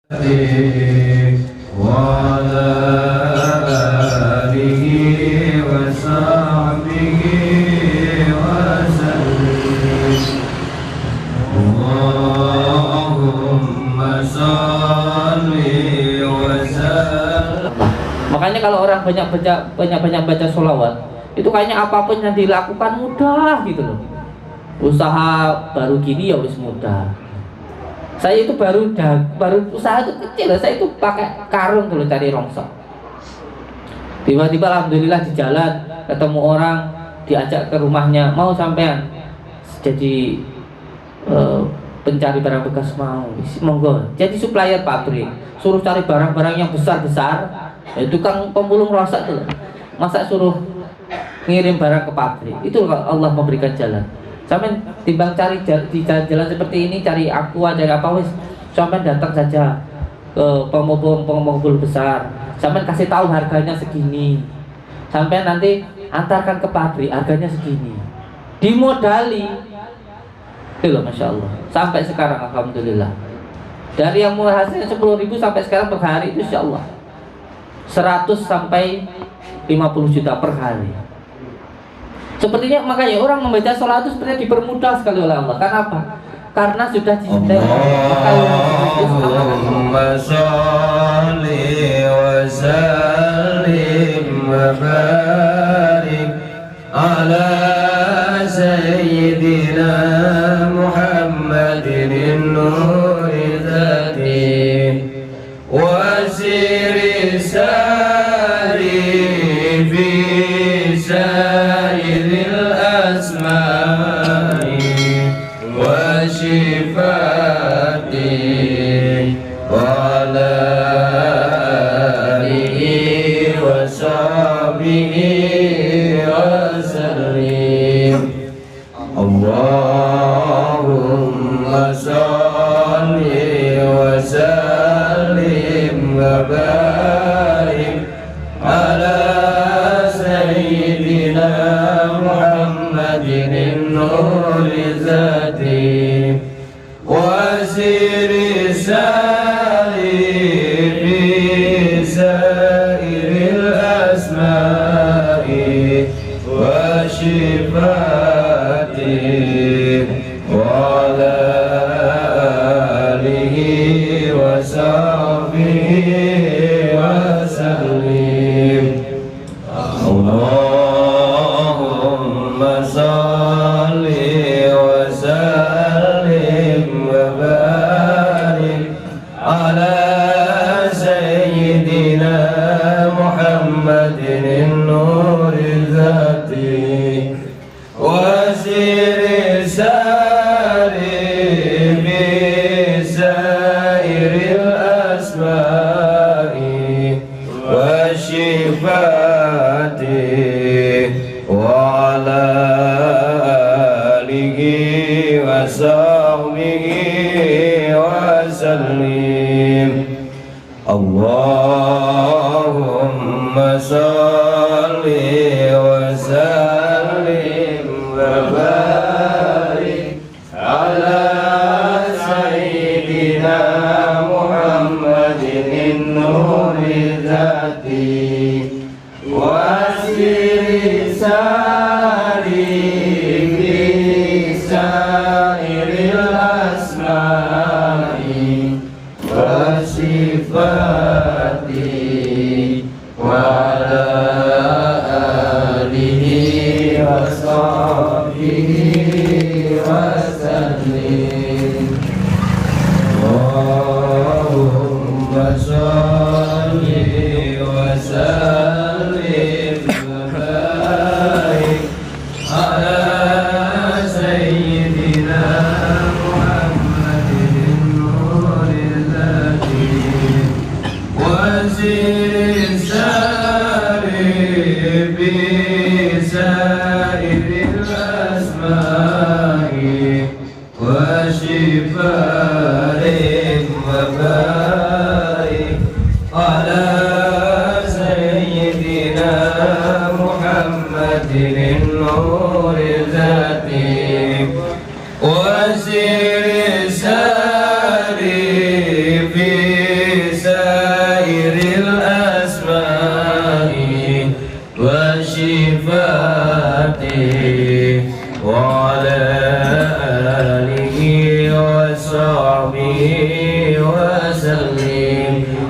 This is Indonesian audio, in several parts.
وعلى آله وصحبه وسلم اللهم صل وسلم. Makanya kalau orang banyak baca sholawat itu kayaknya apapun yang dilakukan mudah gitu loh. Usaha baru gini ya wis mudah. Saya itu baru usaha itu kecil, saya itu pakai karung dulu cari rongsok. Tiba-tiba alhamdulillah di jalan ketemu orang, diajak ke rumahnya, mau sampean jadi pencari barang bekas, mau monggo jadi supplier pabrik, suruh cari barang-barang yang besar-besar. Itu kan pemulung rosak tuh, masa suruh ngirim barang ke pabrik. Itu Allah memberikan jalan. Sampai timbang cari di jalan seperti ini, cari aqua, cari apa wis, sampai datang saja ke pemulung besar, sampai kasih tahu harganya segini, sampai nanti antarkan ke pabrik harganya segini, dimodali. Itu loh, masya Allah. Sampai sekarang alhamdulillah, dari yang mulai hasilnya 10.000 sampai sekarang per hari itu insya Allah 100 sampai 50 juta per hari. Sepertinya makanya orang membaca sholat itu sebenarnya dipermudah sekali oleh Allah. Kenapa? Karena sudah dicintai. Allahumma sholli wa sallim wa barik ala sayyidina Muhammadin nuri dzati wa siri sari fi sairil asma'i wa shifati wa ala alihi wa sahbihi wa sallim. Allahumma sholli wa sallim wa barik ala sayyidina Muhammadin nuri dzati wa siri sari fi sairil asma'i wa shifati wa ala alihi wa sahbihi wa sallim. Allahumma sholli wa sallim wa barik ala sayyidina Muhammadin nuri dzati wa siri sari bi sairil asma'i wa shifati wa ala alihi wa sahbihi wa sallim. Allahumma sholli wa sallim wa barik ala sayyidina Muhammadin nuri dzati wa siri sari fi sairil asma'i wa sifati wa ala alihi wa sahbihi wa sallim. Allahumma sholli wa sallim wa barik ala sayyidina Muhammadin nuri dzati wa siri sari bi sairil asma'i wa shifati wa barik ala sayyidina Muhammadin nuri dzati wa siri sari fi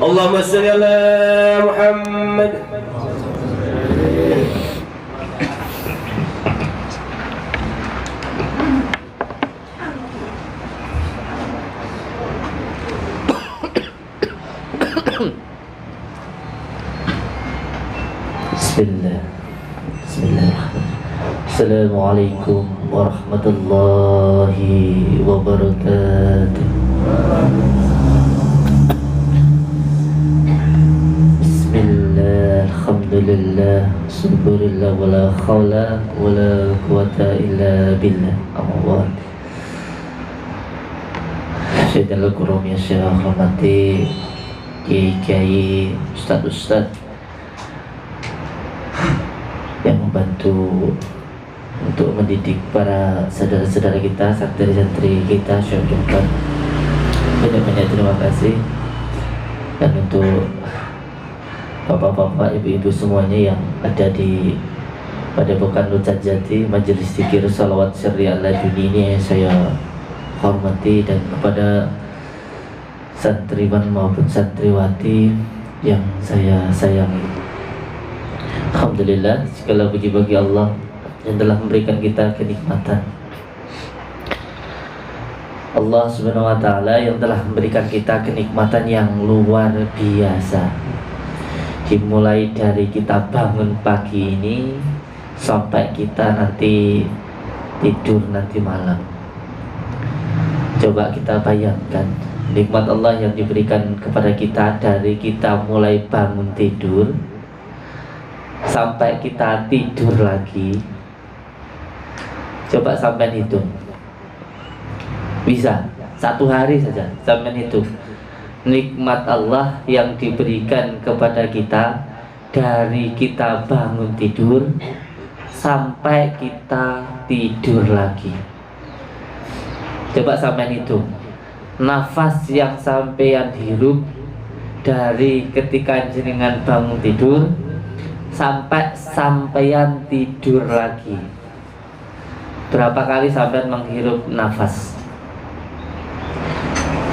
اللهم صل على محمد. Bismillah. Bismillahirrahmanirrahim. Assalamualaikum warahmatullahi wabarakatuh. Bismillah, alhamdulillah, syukurillah, wala khawla wala quwata illa billah. Amin. Sayyidina al-Quram ya Syekh, hormati kiai, ustaz yang membantu untuk mendidik para saudara-saudara kita, santri-santri kita, syukur banyak-banyak terima kasih. Dan untuk bapak-bapak, ibu-ibu semuanya yang ada di Padepokan Lucat Jati, Majelis Zikir Shalawat Syar'i ala Duni ini saya hormati, dan kepada santriwan maupun santriwati yang saya sayangi. Alhamdulillah, segala puji bagi Allah yang telah memberikan kita kenikmatan. Allah Subhanahu wa taala yang telah memberikan kita kenikmatan yang luar biasa. Dimulai dari kita bangun pagi ini sampai kita nanti tidur nanti malam. Coba kita bayangkan nikmat Allah yang diberikan kepada kita dari kita mulai bangun tidur sampai kita tidur lagi. Coba sampai hitung. Bisa satu hari saja sampai hitung nikmat Allah yang diberikan kepada kita dari kita bangun tidur sampai kita tidur lagi. Coba sampai hitung nafas yang sampean hirup dari ketika jenengan bangun tidur sampai sampean tidur lagi. Berapa kali sampean menghirup nafas?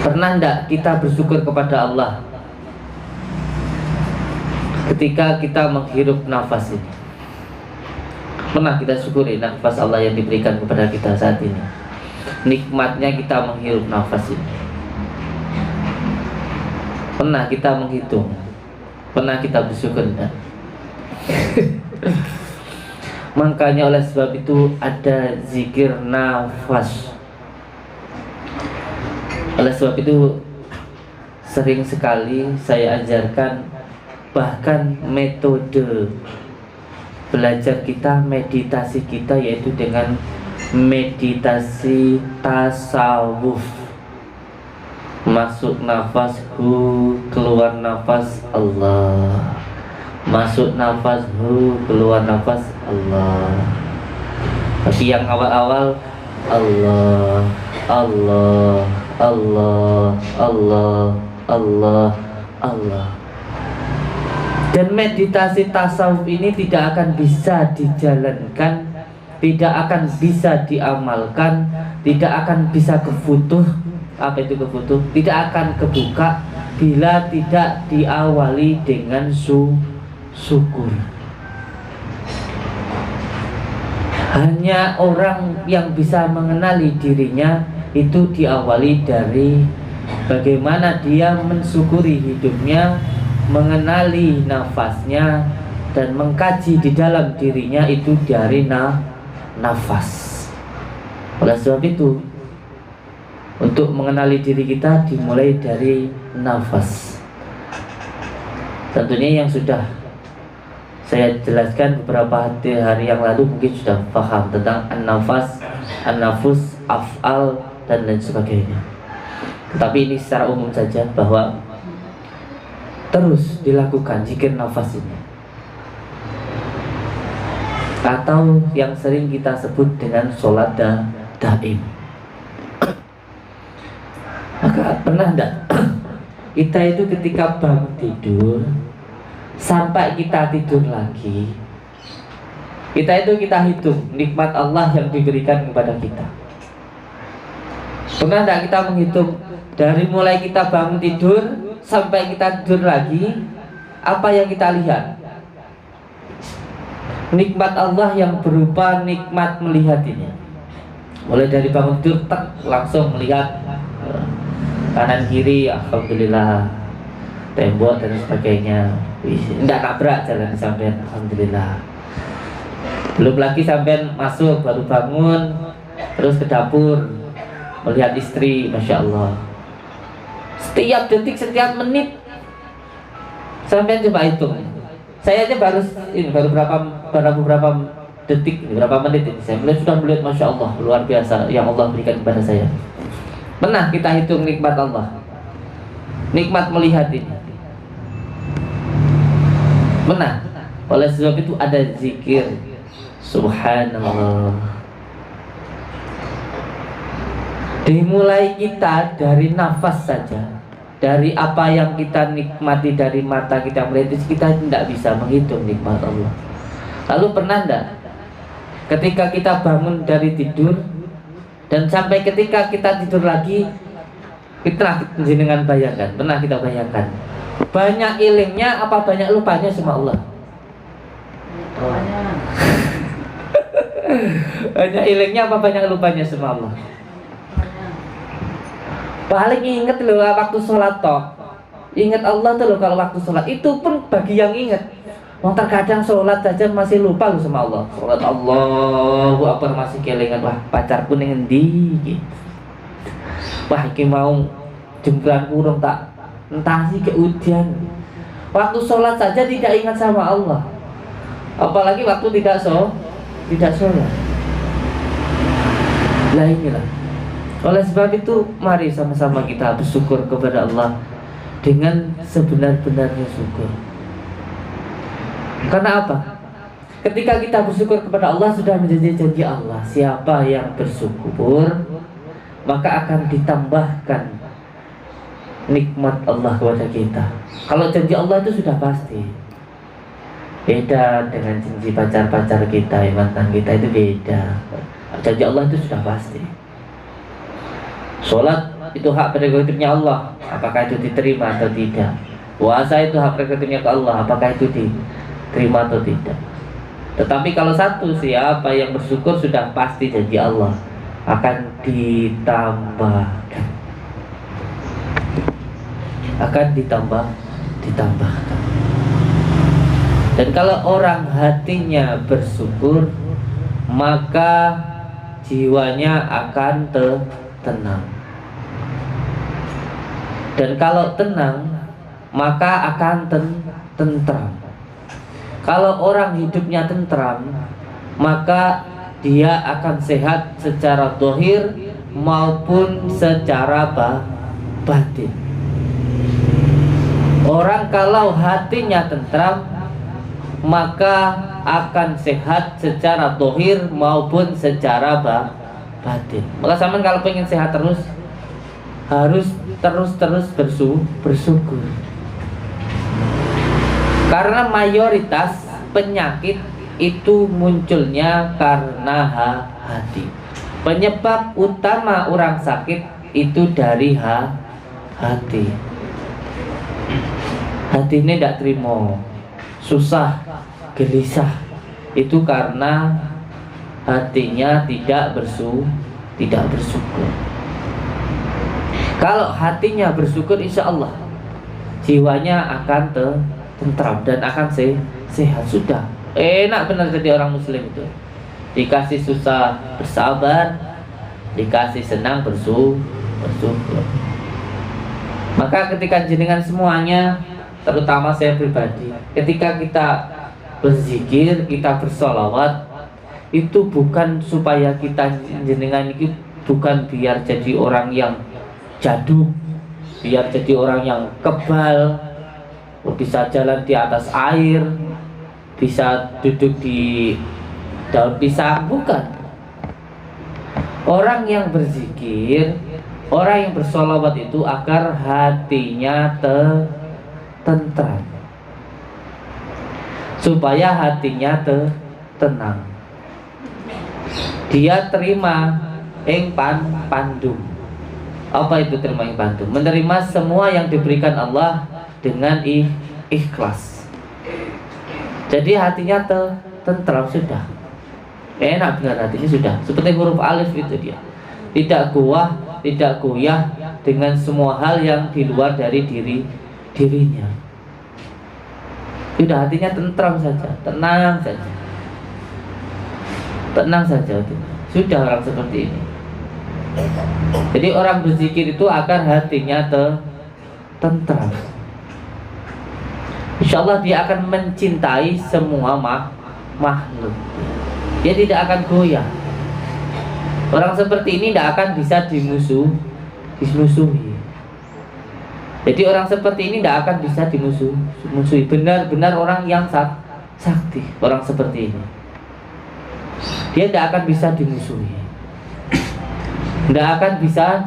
Pernah enggak kita bersyukur kepada Allah ketika kita menghirup nafas ini? Pernah kita syukuri nafas Allah yang diberikan kepada kita saat ini? Nikmatnya kita menghirup nafas ini. Pernah kita menghitung? Pernah kita bersyukur enggak? Makanya oleh sebab itu ada zikir nafas. Oleh sebab itu sering sekali saya ajarkan, bahkan metode belajar kita, meditasi kita, yaitu dengan meditasi tasawuf. Masuk nafas hu, keluar nafas Allah. Masuk nafas hu, keluar nafas Allah. Tapi yang awal-awal Allah, Allah, Allah, Allah, Allah, Allah. Dan meditasi tasawuf ini tidak akan bisa dijalankan, tidak akan bisa diamalkan, tidak akan bisa kefutuh. Apa itu kefutuh? Tidak akan kebuka bila tidak diawali dengan syukur. Hanya orang yang bisa mengenali dirinya itu diawali dari bagaimana dia mensyukuri hidupnya, mengenali nafasnya, dan mengkaji di dalam dirinya itu dari nafas. Oleh sebab itu, untuk mengenali diri kita dimulai dari nafas. Tentunya yang sudah saya jelaskan beberapa hari yang lalu mungkin sudah paham tentang an-nafas, an-nafus, af'al, dan lain sebagainya. Tetapi ini secara umum saja bahwa terus dilakukan zikir nafas ini, atau yang sering kita sebut dengan sholat daim. Maka pernah enggak kita itu ketika bangun tidur sampai kita tidur lagi, kita hitung nikmat Allah yang diberikan kepada kita. Pernah enggak kita menghitung dari mulai kita bangun tidur sampai kita tidur lagi, apa yang kita lihat? Nikmat Allah yang berupa nikmat melihat ini. Mulai dari bangun tidur langsung melihat kanan kiri, alhamdulillah, tembok dan sebagainya. Tidak nabrak jalan sampean, alhamdulillah. Belum lagi sampean masuk baru bangun, terus ke dapur melihat istri, masya Allah. Setiap detik, setiap menit sampean coba hitung. Saya aja baru beberapa detik, berapa menit ini saya sudah melihat, masya Allah, luar biasa yang Allah berikan kepada saya. Pernah kita hitung nikmat Allah, nikmat melihat ini? Pernah? Oleh sebab itu ada zikir subhanallah. Dimulai kita dari nafas saja, dari apa yang kita nikmati, dari mata kita melihat, kita tidak bisa menghitung nikmat Allah. Lalu pernah tidak ketika kita bangun dari tidur dan sampai ketika kita tidur lagi, kita jenengan bayangkan, pernah kita bayangkan, banyak ilingnya apa banyak lupanya sama Allah? Banyak ilingnya apa banyak lupanya sama Allah? Paling inget loh waktu sholat toh, ingat Allah tuh loh kalau waktu sholat. Itu pun bagi yang ingat. Wong terkadang sholat saja masih lupa loh sama Allah. Sholat Allahu Akbar masih kelingan, wah pacarku ning endi? Wah iki mau jempuran kurung tak entah sih ke ujian. Waktu sholat saja tidak ingat sama Allah, apalagi waktu tidak sholat. Lah inilah. Oleh sebab itu mari sama-sama kita bersyukur kepada Allah dengan sebenar-benarnya syukur. Karena apa? Ketika kita bersyukur kepada Allah, sudah menjadi janji Allah, siapa yang bersyukur maka akan ditambahkan nikmat Allah kepada kita. Kalau janji Allah itu sudah pasti. Beda dengan janji pacar-pacar kita, mantan kita, itu beda. Janji Allah itu sudah pasti. Sholat itu hak prerogatifnya Allah, apakah itu diterima atau tidak. Puasa itu hak prerogatifnya ke Allah, apakah itu diterima atau tidak. Tetapi kalau satu, siapa yang bersyukur sudah pasti janji Allah akan ditambahkan, akan ditambahkan. Dan kalau orang hatinya bersyukur, maka jiwanya akan tenang. Dan kalau tenang, maka akan tentram. Kalau orang hidupnya tentram, maka dia akan sehat secara zahir maupun secara batin. Orang kalau hatinya tentram, maka akan sehat secara zahir maupun secara batin. Maka sampean kalau pengen sehat terus, harus terus bersyukur. Karena mayoritas penyakit itu munculnya karena hati. Penyebab utama orang sakit itu dari hati. Hati ini tidak terima, susah, gelisah. Itu karena hatinya tidak bersyukur. Kalau hatinya bersyukur, insya Allah jiwanya akan tentram dan akan sehat. Sudah enak benar jadi orang muslim itu. Dikasih susah bersabar, dikasih senang bersyukur. Maka ketika jenengan semuanya, terutama saya pribadi, ketika kita berzikir, kita bersolawat, itu bukan supaya kita jenengan itu bukan biar jadi orang yang jaduk, biar jadi orang yang kebal, bisa jalan di atas air, bisa duduk di daun pisang, bukan. Orang yang berzikir, orang yang bersolawat itu agar hatinya tentram, supaya hatinya tenang. Dia terima ing pandum. Apa itu terima ibadah? Menerima semua yang diberikan Allah dengan ikhlas. Jadi hatinya tentram sudah. Enak dengan hatinya sudah. Seperti huruf alif itu dia. Tidak goyah dengan semua hal yang di luar dari dirinya. Sudah hatinya tentram saja, tenang saja. Tenang saja itu. Sudah orang seperti ini. Jadi orang berzikir itu agar hatinya tentram. Insya Allah dia akan mencintai semua makhluk. Dia tidak akan goyah. Orang seperti ini tidak akan bisa dimusuhi. Jadi orang seperti ini tidak akan bisa dimusuhi. Benar-benar orang yang sakti. Orang seperti ini dia tidak akan bisa dimusuhi, tidak akan bisa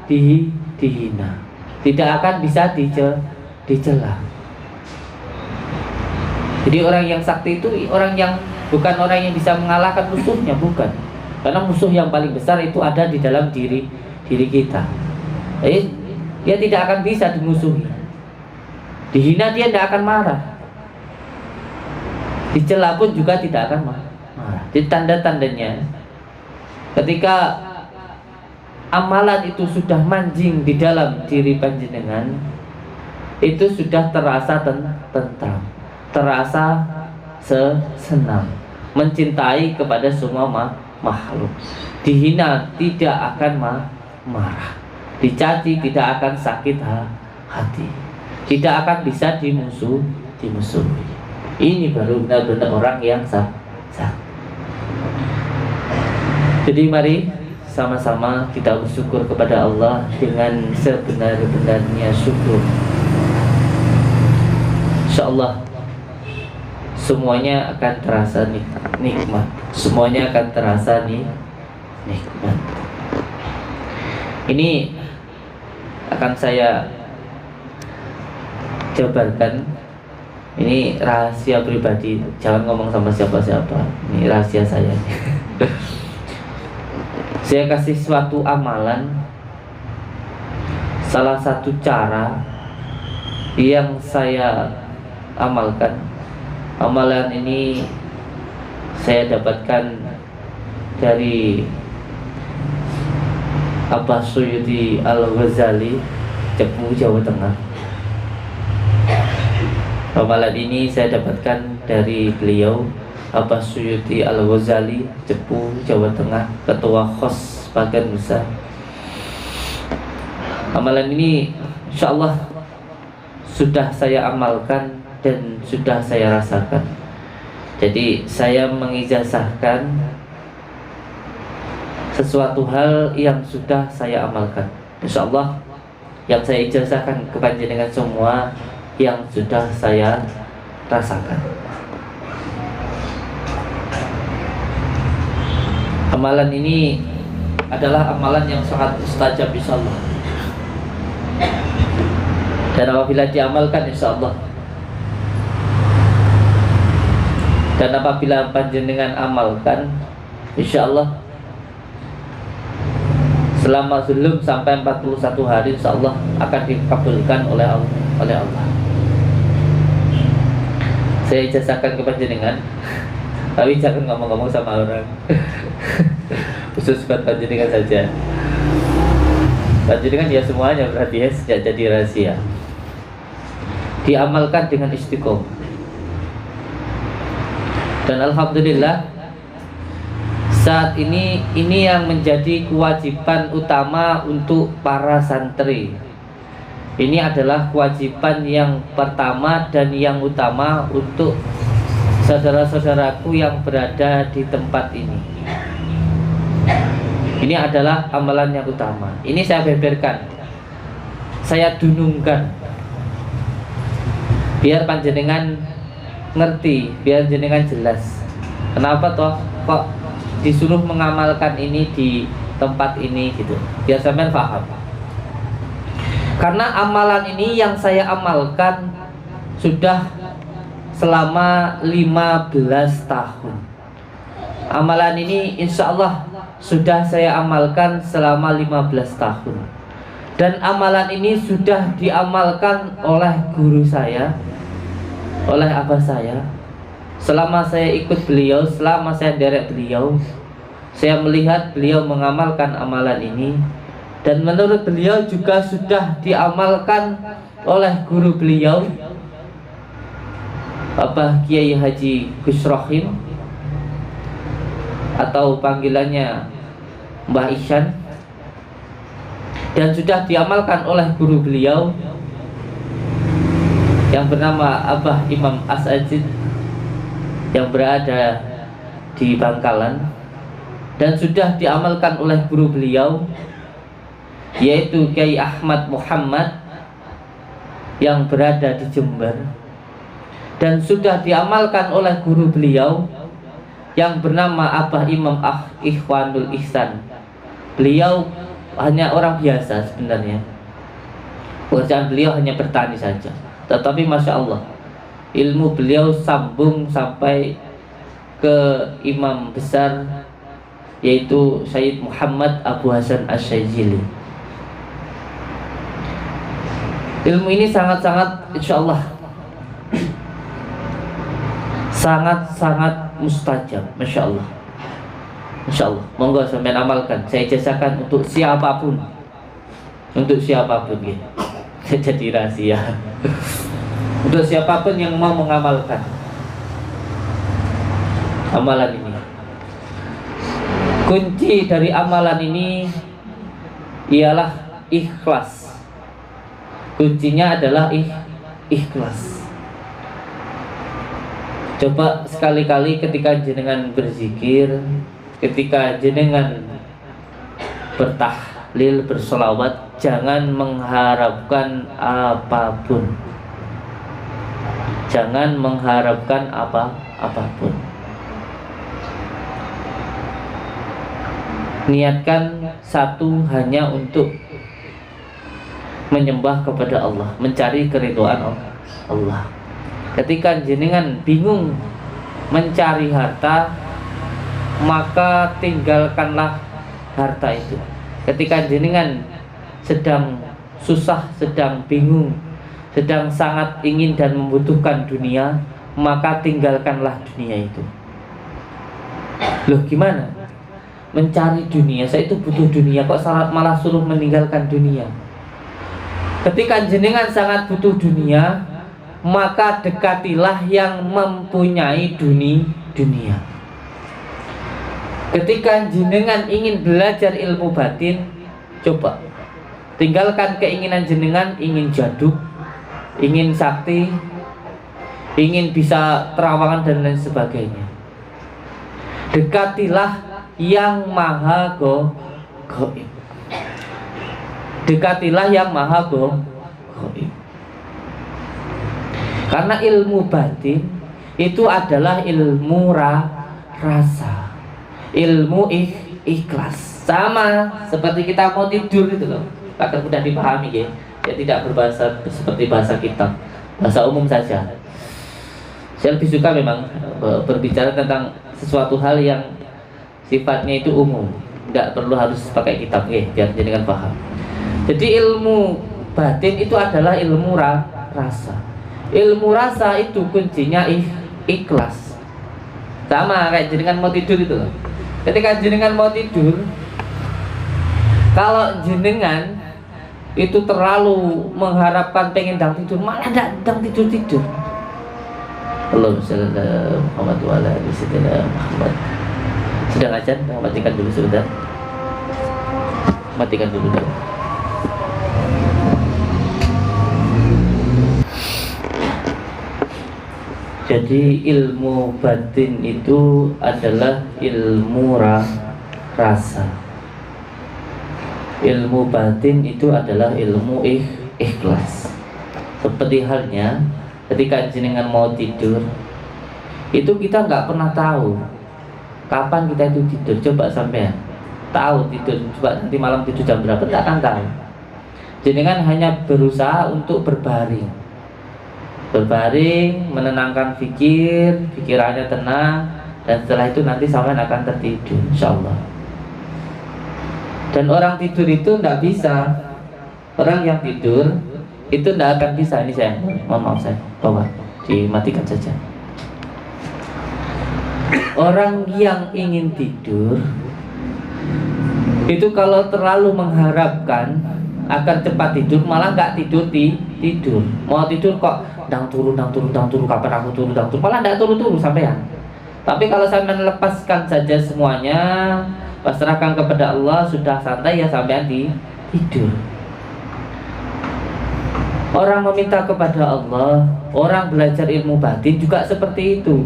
dihina, tidak akan bisa dicela. Jadi orang yang sakti itu orang yang bukan orang yang bisa mengalahkan musuhnya, bukan. Karena musuh yang paling besar itu ada di dalam diri kita. Jadi dia tidak akan bisa dimusuhi. Dihina dia tidak akan marah. Dicela pun juga tidak akan marah. Jadi tanda-tandanya ketika amalan itu sudah manjing di dalam diri panjenengan, itu sudah terasa tentram, terasa senang, mencintai kepada semua makhluk. Dihina tidak akan marah, dicaci tidak akan sakit hati, tidak akan bisa dimusuhi. Ini baru benar-benar orang yang sakti. Jadi mari sama-sama kita bersyukur kepada Allah dengan sebenar-benarnya syukur. InsyaAllah semuanya akan terasa nikmat. Semuanya akan terasa nikmat. Ini akan saya jabarkan. Ini rahasia pribadi. Jangan ngomong sama siapa-siapa. Ini rahasia saya. Saya kasih suatu amalan. Salah satu cara yang saya amalkan. Amalan ini saya dapatkan dari Abbas Suyuti Al-Ghazali, Cepu, Jawa Tengah. Amalan ini saya dapatkan dari beliau, Abbas Suyuti Al-Ghazali, Cepu, Jawa Tengah, Ketua KHOS Pagan Nusa. Amalan ini insyaallah sudah saya amalkan dan sudah saya rasakan. Jadi saya mengijazahkan sesuatu hal yang sudah saya amalkan. Insyaallah yang saya ijazahkan kepada dengan semua yang sudah saya rasakan. Amalan ini adalah amalan yang sangat mustajab insyaallah. Dan apabila diamalkan insyaallah, dan apabila panjenengan amalkan insyaallah, selama belum sampai 41 hari insyaallah akan dikabulkan oleh Allah. Saya ijazahkan kepada jenengan, tapi jangan ngomong-ngomong sama orang. Khusus buat panjenengan saja. Panjenengan ya semuanya berarti ya sejak jadi rahasia. Diamalkan dengan istiqomah. Dan alhamdulillah saat ini yang menjadi kewajiban utama untuk para santri. Ini adalah kewajiban yang pertama dan yang utama untuk saudara-saudaraku yang berada di tempat ini. Ini adalah amalan yang utama. Ini saya beberkan, saya dunungkan, biar panjenengan ngerti, biar jenengan jelas. Kenapa toh kok disuruh mengamalkan ini di tempat ini gitu? Biar sampean paham. Karena amalan ini yang saya amalkan sudah selama 15 tahun. Amalan ini insya Allah sudah saya amalkan selama 15 tahun. Dan amalan ini sudah diamalkan oleh guru saya, oleh abah saya. Selama saya ikut beliau, selama saya derek beliau, saya melihat beliau mengamalkan amalan ini. Dan menurut beliau juga sudah diamalkan oleh guru beliau, Bapak Kiai Haji Gus Rohim, atau panggilannya Mbah Isyan. Dan sudah diamalkan oleh guru beliau yang bernama Abah Imam As-Sajid yang berada di Bangkalan. Dan sudah diamalkan oleh guru beliau yaitu Kiai Ahmad Muhammad yang berada di Jember. Dan sudah diamalkan oleh guru beliau yang bernama Abah Imam Ikhwanul Ihsan. Beliau hanya orang biasa sebenarnya. Pekerjaan beliau hanya bertani saja. Tetapi Masya Allah, ilmu beliau sambung sampai ke imam besar, yaitu Syed Muhammad Abu Hasan Asy-Syadzili. Ilmu ini sangat-sangat insya Allah sangat-sangat mustajab, Masya Allah. Insya Allah, monggo sampai amalkan. Saya jazakan untuk siapapun, untuk siapapun gitu. Jadi rahasia. Untuk siapapun yang mau mengamalkan amalan ini. Kunci dari amalan ini ialah ikhlas. Kuncinya adalah ikhlas. Coba sekali-kali ketika jenengan berzikir, ketika jenengan bertahlil, bersolawat, jangan mengharapkan apapun. Jangan mengharapkan apapun. Niatkan satu hanya untuk menyembah kepada Allah, mencari keridhaan Allah. Ketika jenengan bingung mencari harta, maka tinggalkanlah harta itu. Ketika jenengan sedang susah, sedang bingung, sedang sangat ingin dan membutuhkan dunia, maka tinggalkanlah dunia itu. Loh gimana? Mencari dunia, saya itu butuh dunia, kok malah suruh meninggalkan dunia? Ketika jenengan sangat butuh dunia, maka dekatilah yang mempunyai dunia. Ketika jenengan ingin belajar ilmu batin, coba tinggalkan keinginan jenengan ingin jaduk, ingin sakti, ingin bisa terawangan dan lain sebagainya. Dekatilah yang maha gaib. Dekatilah yang maha gaib. Karena ilmu batin itu adalah ilmu rasa, ilmu ikhlas. Sama seperti kita mau tidur itu loh, akan mudah dipahami ya. Ya tidak berbahasa seperti bahasa kita, bahasa umum saja. Saya lebih suka memang berbicara tentang sesuatu hal yang sifatnya itu umum, tidak perlu harus pakai kitab ya, biar jenengan paham. Jadi ilmu batin itu adalah ilmu rasa. Ilmu rasa itu kuncinya ikhlas. Sama kayak jenengan mau tidur itu loh. Ketika jenengan mau tidur, kalau jenengan itu terlalu mengharapkan pengen dang tidur, malah tidak dang tidur. Allahumma shalli ala Muhammad wa ala ali sayyidina Muhammad. Sedang ajan, matikan dulu sudah. Matikan dulu dong. Jadi ilmu batin itu adalah ilmu rasa. Ilmu batin itu adalah ilmu ikhlas. Seperti halnya ketika jenengan mau tidur, itu kita nggak pernah tahu kapan kita itu tidur. Coba sampean tahu tidur, coba nanti malam tidur jam berapa, tidak akan tahu. Jenengan hanya berusaha untuk berbaring, menenangkan pikirannya tenang, dan setelah itu nanti sampean akan tertidur, insyaallah. Dan orang tidur itu tidak bisa Orang yang tidur itu tidak akan bisa. Ini saya, mohon maaf saya bawa, dimatikan saja. Orang yang ingin tidur itu kalau terlalu mengharapkan akan cepat tidur, malah nggak tidur. Mau tidur kok dang turun, kapan aku turun, malah nggak turun sampean. Tapi kalau sampean lepaskan saja semuanya, pasrahkan kepada Allah, sudah santai ya sampean tidur. Orang meminta kepada Allah, orang belajar ilmu batin juga seperti itu.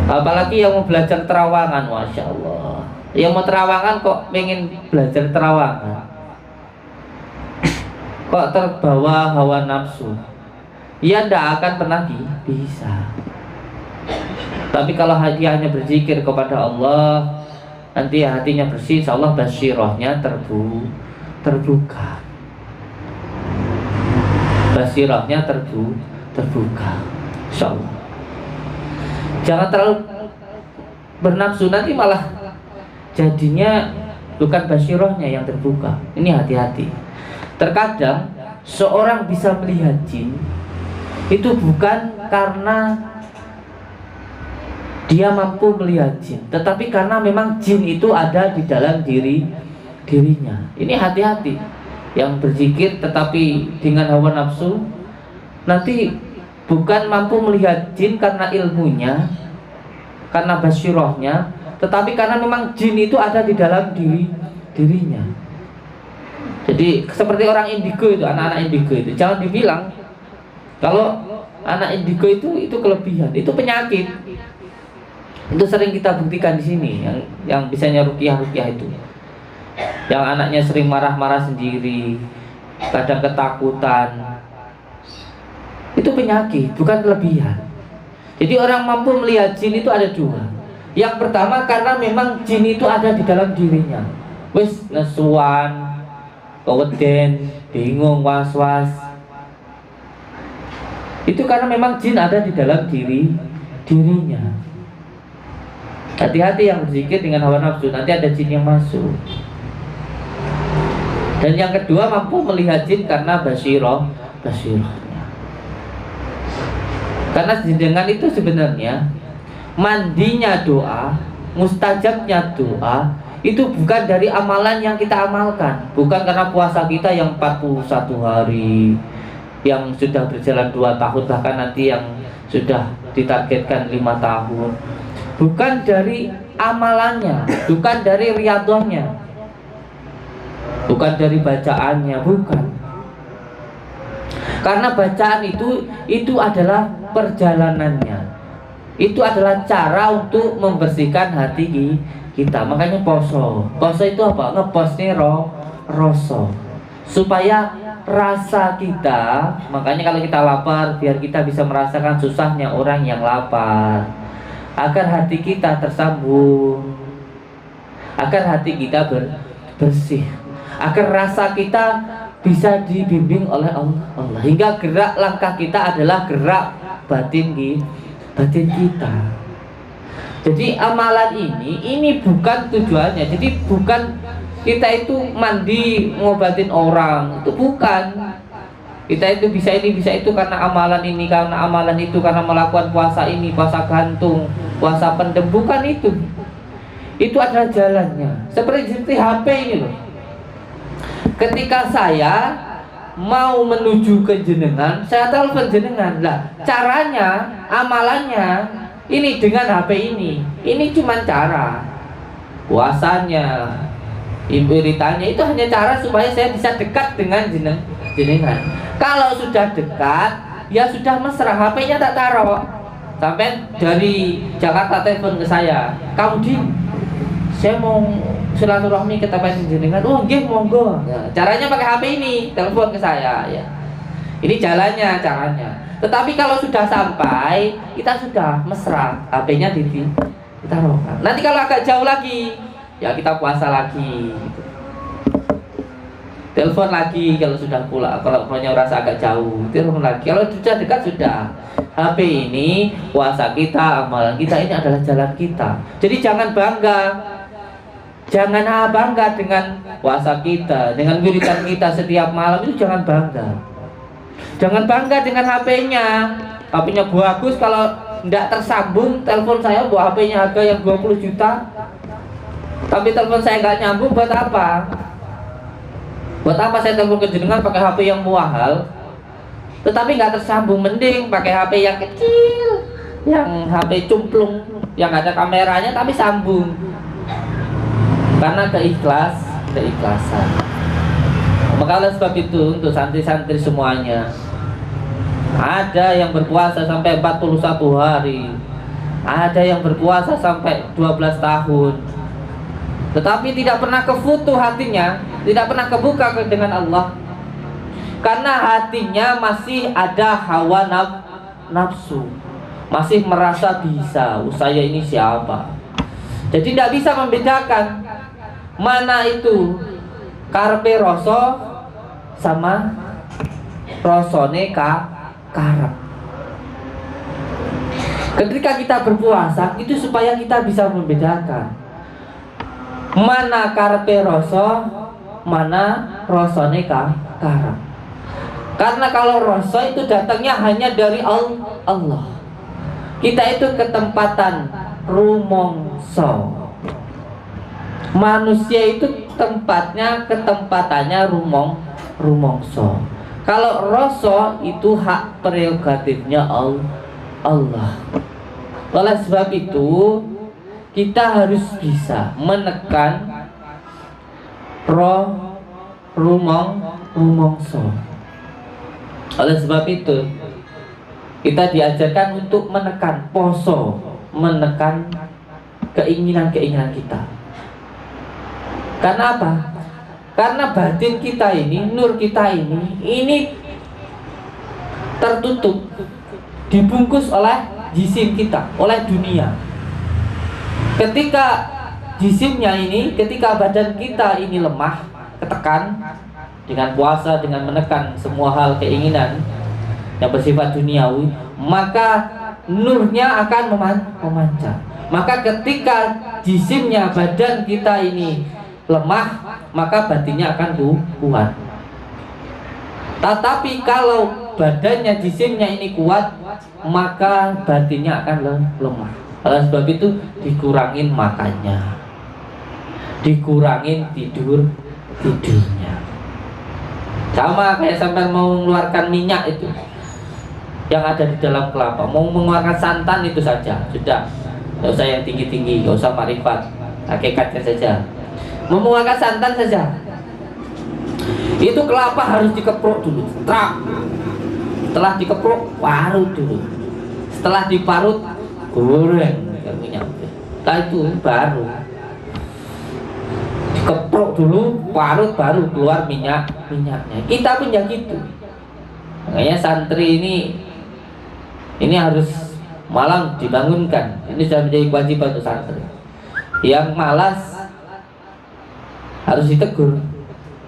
Apalagi yang mau belajar terawangan, Masya Allah. Yang mau terawangan kok pengen belajar terawangan, kok terbawa hawa nafsu, ya tidak akan pernah bisa. Tapi kalau hati hanya berzikir kepada Allah, nanti hatinya bersih, insya Allah basirahnya terbuka. Basirahnya terbuka, insya Allah. Jangan terlalu bernafsu, nanti malah jadinya bukan basirahnya yang terbuka. Ini hati-hati. Terkadang seorang bisa melihat jin itu bukan karena dia mampu melihat jin, tetapi karena memang jin itu ada di dalam dirinya. Ini hati-hati. Yang berzikir tetapi dengan hawa nafsu, nanti bukan mampu melihat jin karena ilmunya, karena basirahnya, tetapi karena memang jin itu ada di dalam dirinya. Jadi seperti orang indigo itu, anak-anak indigo itu, jangan dibilang kalau anak indigo itu kelebihan, itu penyakit. Itu sering kita buktikan di sini, yang bisanya ruqyah itu. Yang anaknya sering marah-marah sendiri, kadang ketakutan. Itu penyakit, bukan kelebihan. Jadi orang mampu melihat jin itu ada dua. Yang pertama karena memang jin itu ada di dalam dirinya. Wis nesuan, keweden, bingung, was-was. Itu karena memang jin ada di dalam dirinya. Hati-hati yang berzikir dengan hawa nafsu, nanti ada jin yang masuk. Dan yang kedua mampu melihat jin karena basirahnya. Karena jenengan itu sebenarnya mandinya doa, mustajabnya doa itu bukan dari amalan yang kita amalkan, bukan karena puasa kita yang 41 hari, yang sudah berjalan 2 tahun, bahkan nanti yang sudah ditargetkan 5 tahun. Bukan dari amalannya, bukan dari riyadhahnya, bukan dari bacaannya, bukan. Karena bacaan itu adalah perjalanannya. Itu adalah cara untuk membersihkan hati kita. Makanya poso. Poso itu apa? Ngeposnya rasa. Supaya rasa kita, makanya kalau kita lapar, biar kita bisa merasakan susahnya orang yang lapar. Agar hati kita tersambung, agar hati kita bersih, agar rasa kita bisa dibimbing oleh Allah, hingga gerak langkah kita adalah gerak batin kita. Jadi amalan ini bukan tujuannya. Jadi bukan kita itu mandi ngobatin orang, itu bukan. Kita itu bisa ini bisa itu karena amalan ini, karena amalan itu, karena melakukan puasa ini, puasa gantung, puasa pendem, bukan itu. Itu adalah jalannya. Seperti HP ini loh. Ketika saya mau menuju ke jenengan, saya telepon jenengan. Lah, caranya, amalannya ini dengan HP ini. Ini cuma cara. Puasanya, ibaritanya itu hanya cara supaya saya bisa dekat dengan jenengan. Kalau sudah dekat, ya sudah mesra, HP-nya tak taruh. Sampai dari Jakarta telepon ke saya, "Kamu saya mau silaturahmi ke tempat jenengan." "Oh, nggih, monggo." Ya, caranya pakai HP ini, telepon ke saya ya. Ini jalannya, caranya. Tetapi kalau sudah sampai, kita sudah mesra, HP-nya ditaruh. Nanti kalau agak jauh lagi, ya kita puasa lagi. Telepon lagi kalau sudah pulang, kalau punya rasa agak jauh, telepon lagi. Kalau sudah dekat sudah. HP ini puasa kita, amalan kita, ini adalah jalan kita. Jadi jangan bangga. Jangan bangga dengan puasa kita, dengan wiridan kita setiap malam, itu jangan bangga. Jangan bangga dengan HP-nya. HP-nya bagus, kalau tidak tersambung telepon saya, buat HP-nya harga yang 20 juta, tapi telepon saya nggak nyambung, buat apa? Buat apa saya telepon ke jenengan pakai HP yang mahal, tetapi nggak tersambung? Mending pakai HP yang kecil, yang HP cumplung, yang ada kameranya tapi sambung. Karena keikhlasan. Maka oleh sebab itu, untuk santri-santri semuanya, ada yang berpuasa sampai 41 hari, ada yang berpuasa sampai 12 tahun, tetapi tidak pernah kefutu hatinya, tidak pernah kebuka dengan Allah, karena hatinya masih ada hawa nafsu, masih merasa bisa, saya ini siapa. Jadi tidak bisa membedakan mana itu karpe rasa sama rasane karep. Ketika kita berpuasa, itu supaya kita bisa membedakan mana karpe rasa, mana rasane karep. Karena kalau rasa itu datangnya hanya dari Allah. Kita itu ketempatan rumongso. Manusia itu ketempatannya rumongso. Kalau rasa itu hak prerogatifnya Allah. Oleh sebab itu, kita harus bisa menekan rumongso. Oleh sebab itu, kita diajarkan untuk menekan poso, menekan keinginan-keinginan kita. Karena apa? Karena batin kita ini, nur kita ini tertutup, dibungkus oleh jisim kita, oleh dunia. Ketika jisimnya ini, ketika badan kita ini lemah, ketekan dengan puasa, dengan menekan semua hal keinginan yang bersifat duniawi, maka nurnya akan memancar. Maka ketika jisimnya, badan kita ini lemah, maka batinnya akan kuat. Tetapi kalau badannya, jisimnya ini kuat, maka batinnya akan lemah. Oleh sebab itu dikurangin makannya, dikurangin tidurnya. Sama kayak sampai mau mengeluarkan minyak itu yang ada di dalam kelapa, mau mengeluarkan santan itu saja sudah, nggak usah yang tinggi-tinggi, nggak usah marifat, hakikatnya saja. Mengeluarkan santan saja, itu kelapa harus dikeprok dulu, setelah dikeprok parut dulu, setelah diparut goreng minyak, setelah itu baru dikeprok dulu, parut, baru keluar minyaknya. Kita pun ya gitu. Makanya santri ini harus malam dibangunkan. Ini sudah menjadi kewajiban untuk santri. Yang malas harus ditegur.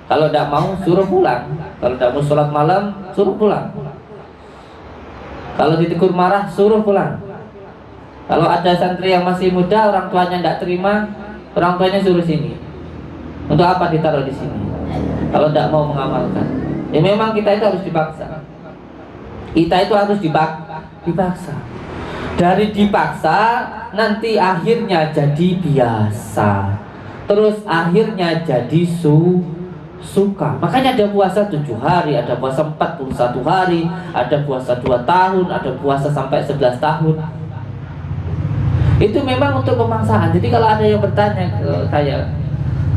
Kalau tidak mau suruh pulang. Kalau tidak mau sholat malam suruh pulang. Kalau ditegur marah suruh pulang. Kalau ada santri yang masih muda, orang tuanya tidak terima, orang tuanya suruh sini. Untuk apa ditaruh di sini? Kalau tidak mau mengamalkan, ya memang kita itu harus dipaksa. Kita itu harus dipaksa. Dari dipaksa nanti akhirnya jadi biasa. Terus akhirnya jadi suka. Makanya ada puasa 7 hari, ada puasa 41 hari, ada puasa 2 tahun, ada puasa sampai 11 tahun. Itu memang untuk pemaksaan. Jadi kalau ada yang bertanya ke saya,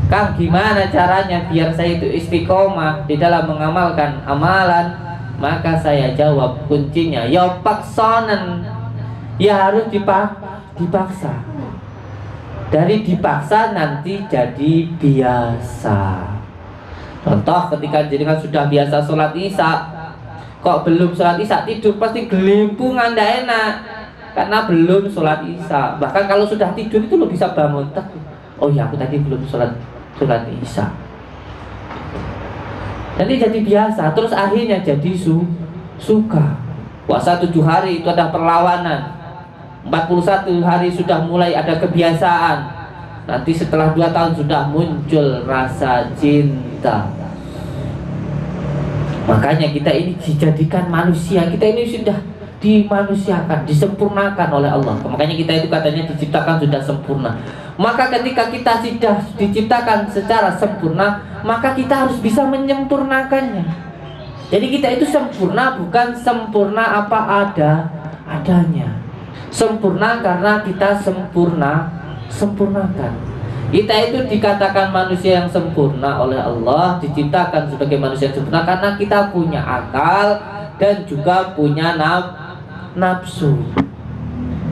Kang, gimana caranya biar saya itu istiqomah di dalam mengamalkan amalan? Maka saya jawab, kuncinya ya paksonen. Ya harus dipaksa. Dari dipaksa nanti jadi biasa. Contoh ketika jenengan sudah biasa sholat isya, kok belum sholat isya tidur, pasti gelimpungan, tidak enak. Karena belum sholat isya. Bahkan kalau sudah tidur itu lo bisa bangun. Oh ya, aku tadi belum sholat isya. Nanti jadi biasa. Terus akhirnya jadi suka. Puasa 7 hari itu ada perlawanan. 41 hari sudah mulai ada kebiasaan. nanti setelah 2 tahun sudah muncul rasa cinta. Makanya kita ini dijadikan manusia, kita ini sudah dimanusiakan, disempurnakan oleh Allah. Makanya kita itu katanya diciptakan sudah sempurna. Maka ketika kita sudah diciptakan secara sempurna, maka kita harus bisa menyempurnakannya. Jadi kita itu sempurna, bukan sempurna apa adanya. Sempurna karena kita sempurnakan. Kita itu dikatakan manusia yang sempurna oleh Allah, diciptakan sebagai manusia yang sempurna karena kita punya akal dan juga punya nafsu.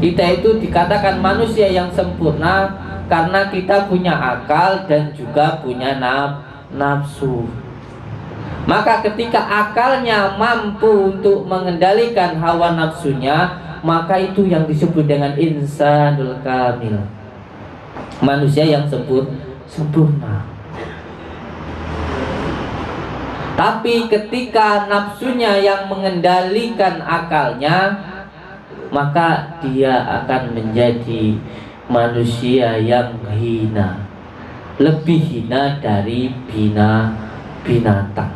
Kita itu dikatakan manusia yang sempurna karena kita punya akal dan juga punya nafsu. Maka ketika akalnya mampu untuk mengendalikan hawa nafsunya, maka itu yang disebut dengan insanul kamil, manusia yang sempurna. Tapi ketika nafsunya yang mengendalikan akalnya, maka dia akan menjadi manusia yang hina, lebih hina dari binatang.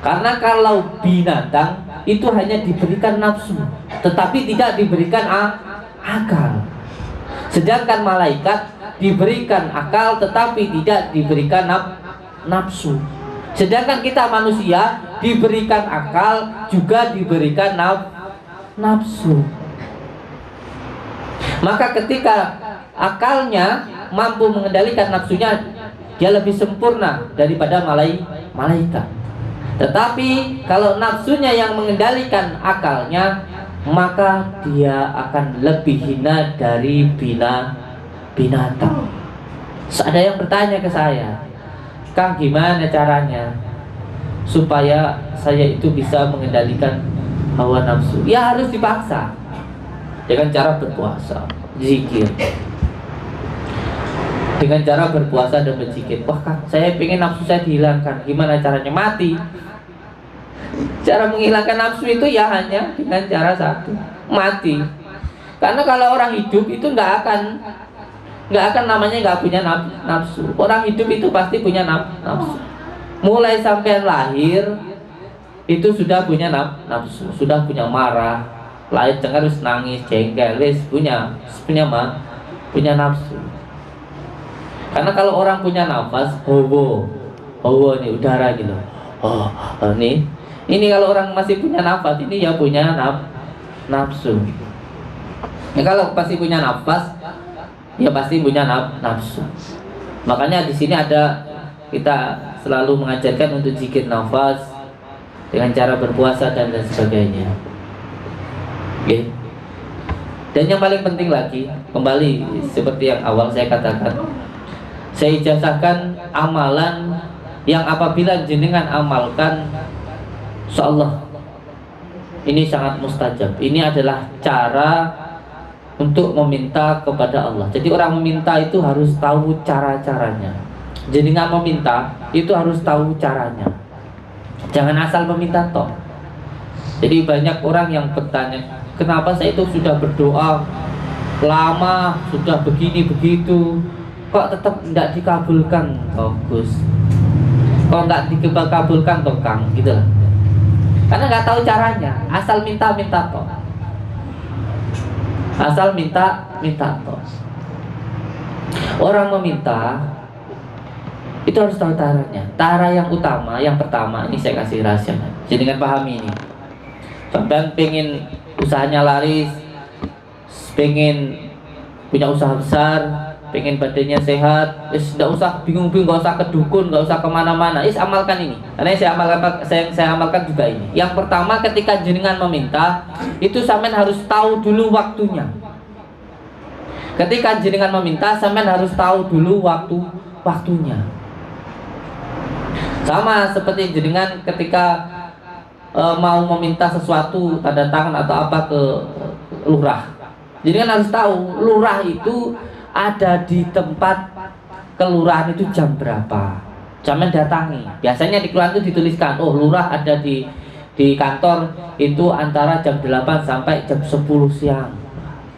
Karena kalau binatang itu hanya diberikan nafsu, tetapi tidak diberikan akal. Sedangkan malaikat diberikan akal tetapi tidak diberikan nafsu. Sedangkan kita manusia diberikan akal juga diberikan nafsu. Maka ketika akalnya mampu mengendalikan nafsunya, dia lebih sempurna daripada malaikat. Tetapi kalau nafsunya yang mengendalikan akalnya, maka dia akan lebih hina dari binatang. Ada yang bertanya ke saya, Kang, gimana caranya supaya saya itu bisa mengendalikan hawa nafsu? Ya harus dipaksa dengan cara berpuasa, zikir. Dengan cara berpuasa dan berzikir. Wah Kang, saya pengen nafsu saya dihilangkan. Gimana caranya? Mati. Cara menghilangkan nafsu itu ya hanya dengan cara satu, mati. Karena kalau orang hidup itu nggak akan namanya nggak punya nafsu. Orang hidup itu pasti punya nafsu. Mulai sampai lahir itu sudah punya nafsu, sudah punya marah, lahir harus nangis, jengkel, punya nafsu. Karena kalau orang punya nafas, hawa nih udara gitu. Ini kalau orang masih punya nafas, ini ya punya nafsu. Ya kalau pasti punya nafas, ya pasti punya nafsu. Makanya di sini ada, kita selalu mengajarkan untuk zikir nafas dengan cara berpuasa dan sebagainya. Oke. Dan yang paling penting lagi, kembali seperti yang awal saya katakan, saya ijazahkan amalan yang apabila jenengan amalkan, insyaallah ini sangat mustajab. Ini adalah cara untuk meminta kepada Allah. Jadi orang meminta itu harus tahu cara-caranya. Jenengan meminta itu harus tahu caranya. Jangan asal meminta toh. Jadi banyak orang yang bertanya, kenapa saya itu sudah berdoa lama, sudah begini begitu, kok tetap tidak dikabulkan, Gus? Kok nggak dikabulkan, Kang? Gitu lah. Karena nggak tahu caranya, asal minta toh. Asal minta toh. Orang meminta itu harus tahu caranya. Cara yang utama, yang pertama, ini saya kasih rahasia. Jadi dengan pahami ini. Sampai pengen usahanya laris, pengen punya usaha besar, pengen badannya sehat, tidak usah bingung-bingung, nggak usah ke dukun, nggak usah kemana-mana, amalkan ini. Karena saya amalkan juga ini. Yang pertama, ketika jenengan meminta, itu sampean harus tahu dulu waktunya. Ketika jenengan meminta, sampean harus tahu dulu waktunya. Sama seperti jenengan ketika mau meminta sesuatu, tanda tangan atau apa ke lurah. Jenengan harus tahu lurah itu ada di tempat kelurahan itu jam berapa, jangan datangi. Biasanya di kelurahan itu dituliskan, oh lurah ada di kantor itu antara jam 8 sampai jam 10 siang.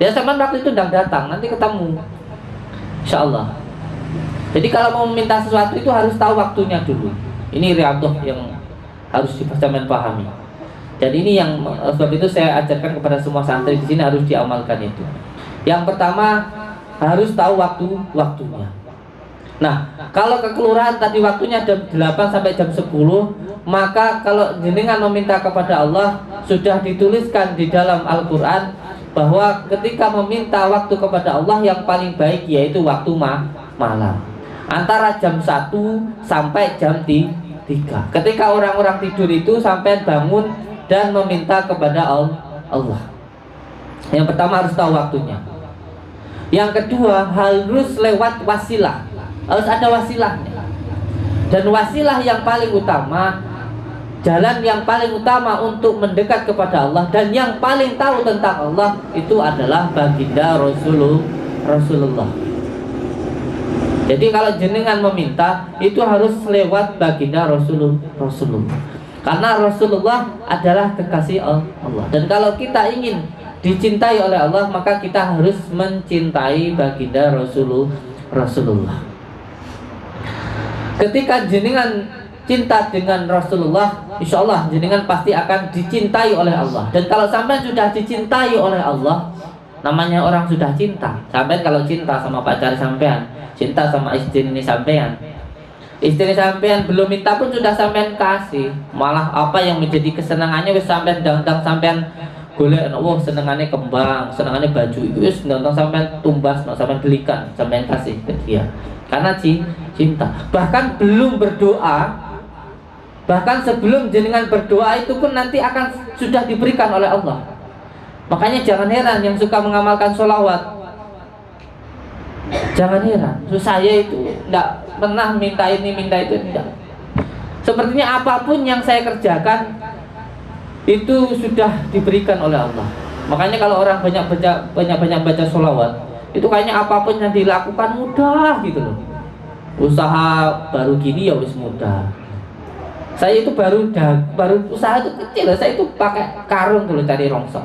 Ya sampean waktu itu ndang datang, nanti ketemu insyaallah. Jadi kalau mau meminta sesuatu itu harus tahu waktunya dulu. Ini riyadhah yang harus dipastikan pahami. Dan ini yang sebab itu saya ajarkan kepada semua santri di sini harus diamalkan itu. Yang pertama harus tahu waktunya. Nah, kalau ke kelurahan tadi waktunya jam 8 sampai jam 10, maka kalau jenengan meminta kepada Allah sudah dituliskan di dalam Al-Qur'an bahwa ketika meminta waktu kepada Allah yang paling baik yaitu waktu malam. Antara jam 1 sampai jam 3. Ketika orang-orang tidur itu sampai bangun dan meminta kepada Allah. Yang pertama harus tahu waktunya. Yang kedua harus lewat wasilah. Harus ada wasilahnya. Dan wasilah yang paling utama, jalan yang paling utama untuk mendekat kepada Allah dan yang paling tahu tentang Allah itu adalah baginda Rasulullah. Jadi kalau jenengan meminta itu harus lewat baginda Rasulullah. Karena Rasulullah adalah kekasih Allah. Dan kalau kita ingin dicintai oleh Allah, maka kita harus mencintai baginda Rasulullah. Ketika jenengan cinta dengan Rasulullah, insya Allah jenengan pasti akan dicintai oleh Allah. Dan kalau sampai sudah dicintai oleh Allah, namanya orang sudah cinta. Sampai kalau cinta sama pacar sampean, cinta sama istri ini sampean, istri sampean belum minta pun sudah sampean kasih. Malah apa yang menjadi kesenangannya wis sampean dang-dang sampean golek, wah senengannya kembang, senengannya baju itu wis dang-dang sampean tumbas, sampean belikan, sampean kasih ke dia. Karena cinta. Bahkan belum berdoa, bahkan sebelum jenengan berdoa itu pun nanti akan sudah diberikan oleh Allah. Makanya jangan heran yang suka mengamalkan sholawat. Jangan heran, saya itu tidak pernah minta ini minta itu, tidak. Sepertinya apapun yang saya kerjakan itu sudah diberikan oleh Allah. Makanya kalau orang banyak baca sholawat, itu kayaknya apapun yang dilakukan mudah gitu loh. Usaha baru gini ya wis mudah. Saya itu baru usaha itu kecil, saya itu pakai karung dulu cari rongsok.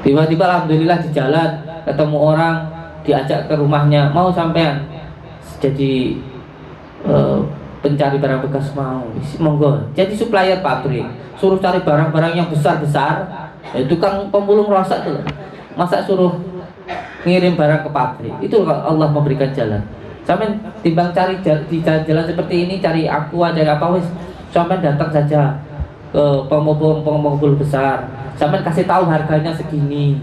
Tiba-tiba alhamdulillah di jalan ketemu orang, diajak ke rumahnya, mau sampean jadi pencari barang bekas, mau monggo jadi supplier pabrik, suruh cari barang-barang yang besar-besar, tukang pemulung rosok tuh, masa suruh ngirim barang ke pabrik. Itu Allah memberikan jalan. Sampean timbang cari di jalan seperti ini, cari aqua, cari apa wis, sampean datang saja ke pemulung besar, sampean kasih tahu harganya segini,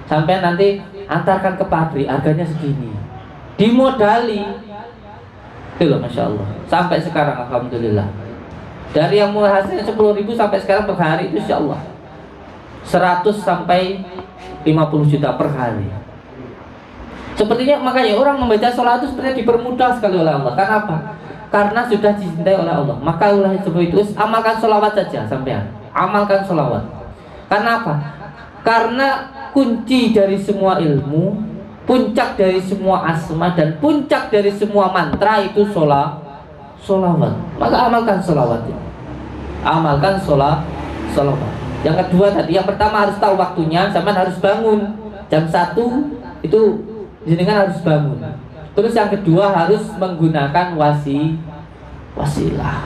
sampean nanti antarkan ke pabrik harganya segini, dimodali itu loh, masya Allah. Sampai sekarang alhamdulillah, dari yang mulai hasilnya 10.000 sampai sekarang per hari itu insya Allah 100 sampai 50 juta per hari. Sepertinya makanya orang membaca sholat itu sebenarnya dipermudah sekali oleh Allah. Karena apa? Karena sudah dicintai oleh Allah. Maka oleh sebab itu amalkan sholawat saja sampean. Amalkan sholawat. Karena apa? Karena kunci dari semua ilmu, puncak dari semua asma, dan puncak dari semua mantra itu sholawat. Maka amalkan sholawat. Amalkan sholawat. Yang kedua tadi, yang pertama harus tahu waktunya, sampean harus bangun jam 1 itu jenengan harus bangun. Terus yang kedua harus menggunakan wasilah,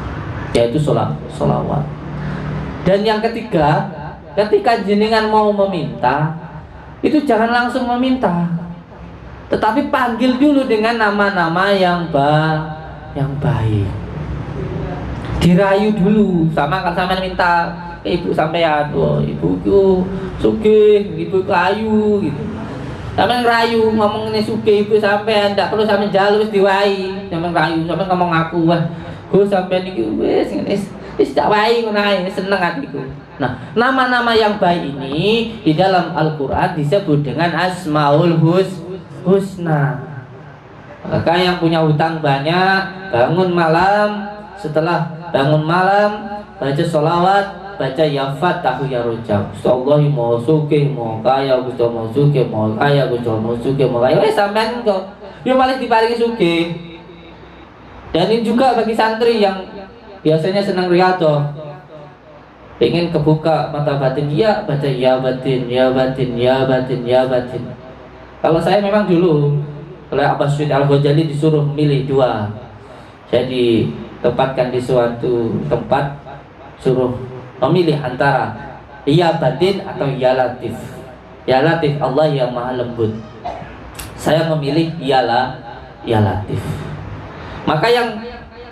yaitu sholawat. Dan yang ketiga, ketika jenengan mau meminta, itu jangan langsung meminta, tetapi panggil dulu dengan nama-nama yang baik. Dirayu dulu, sama kan sampean minta ke ibu sampean, oh ibuku sugih, ibu ayu gitu. Sampeyan rayu ngomong ini sugih ibu sampean, ndak perlu sampean jalu wis diwai. Sampeyan rayu, sampeyan ngomong aku, wah, Gus sampean iki wis tak wae ngono ae, seneng hatiku. Nah, nama-nama yang baik ini di dalam Al-Qur'an disebut dengan Asmaul Husna. Maka yang punya hutang banyak, bangun malam, setelah bangun malam baca sholawat, baca ya Fatahu ya Rojab. Allah mau sugih, mau kaya, Gusti mau sugih, mau kaya, Gusti mau sugih, mau kaya. Wes sampean kok yo malah diparingi sugih. Dan ini juga bagi santri yang biasanya senang riyadhah, pengen kebuka mata batin, ya baca ya batin, ya batin, ya batin, ya batin. Kalau saya memang dulu oleh Abbas Syed Al-Ghazali disuruh memilih dua. Saya ditempatkan di suatu tempat, suruh memilih antara ya batin atau ya latif. Ya latif, Allah yang maha lembut. Saya memilih ya latif. Maka yang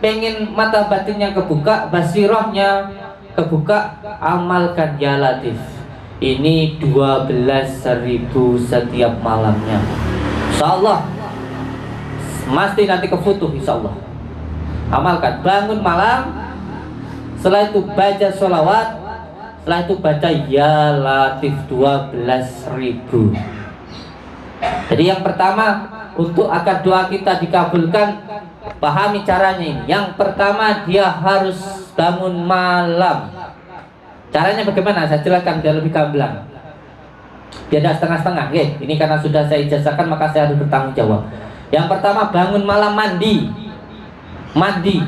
pengen mata batinnya kebuka, basirahnya kebuka, amalkan ya latif. Ini 12.000 setiap malamnya. Insyaallah mesti nanti kefutuh insyaallah. Amalkan, bangun malam, setelah itu baca sholawat, setelah itu baca ya latif 12.000. Jadi yang pertama, untuk agar doa kita dikabulkan, pahami caranya ini. Yang pertama, dia harus bangun malam. Caranya bagaimana? Saya jelaskan biar lebih gamblang, biar tidak setengah-setengah. Ini karena sudah saya ijazahkan maka saya harus bertanggung jawab. Yang pertama, bangun malam, mandi.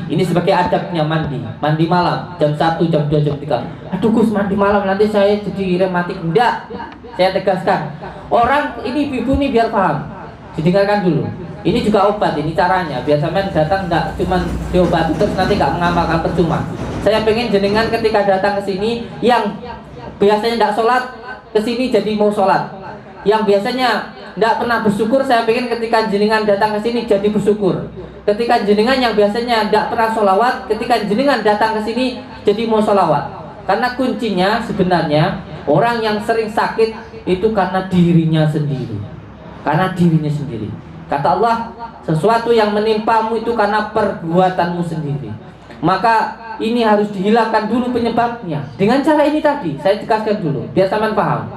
Ini sebagai adabnya mandi malam, jam 1, jam 2, jam 3. Aduh Gus, mandi malam nanti saya jadi rematik. Enggak, saya tegaskan. Orang ini ibu ini biar paham, didengarkan dulu. Ini juga obat, ini caranya. Biar sampean datang enggak cuman diobati terus nanti enggak mengamalkan, percuma. Saya pengen jenengan ketika datang ke sini yang biasanya enggak sholat, ke sini jadi mau sholat. Yang biasanya tidak pernah bersyukur, saya pengen ketika jenengan datang ke sini jadi bersyukur. Ketika jenengan yang biasanya tidak pernah sholawat, ketika jenengan datang ke sini jadi mau sholawat. Karena kuncinya sebenarnya orang yang sering sakit itu karena dirinya sendiri. Karena dirinya sendiri. Kata Allah, sesuatu yang menimpamu itu karena perbuatanmu sendiri. Maka ini harus dihilangkan dulu penyebabnya. Dengan cara ini tadi, saya tegaskan dulu, biar sampean paham.